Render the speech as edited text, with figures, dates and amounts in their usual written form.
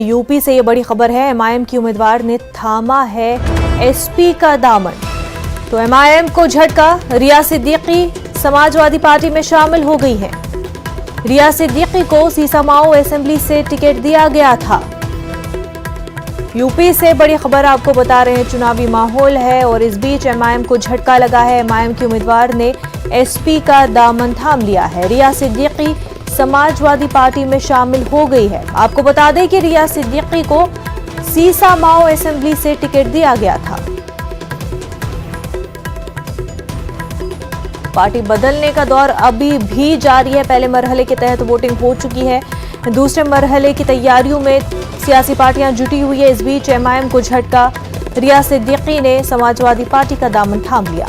UP से ये बड़ी खबर है। एमआईएम की उम्मीदवार ने थामा है एसपी का दामन। तो एमआईएम को झटका, रिया सिद्दीकी समाजवादी पार्टी में शामिल हो गई है। रिया सिद्दीकी को सीसामाओ असेंबली से टिकट दिया गया था। यूपी से बड़ी खबर आपको बता रहे हैं। चुनावी माहौल है और इस बीच एमआईएम को झटका लगा है। एमआईएम की उम्मीदवार ने एसपी का दामन थाम लिया है। रिया सिद्दीकी समाजवादी पार्टी में शामिल हो गई है। आपको बता दें कि रिया सिद्दीकी को सीसामाओ असेंबली से टिकट दिया गया था। पार्टी बदलने का दौर अभी भी जारी है। पहले मरहले के तहत वोटिंग हो चुकी है। दूसरे मरहले की तैयारियों में सियासी पार्टियां जुटी हुई है। इस बीच एमआईएम को झटका, रिया सिद्दीकी ने समाजवादी पार्टी का दामन थाम लिया।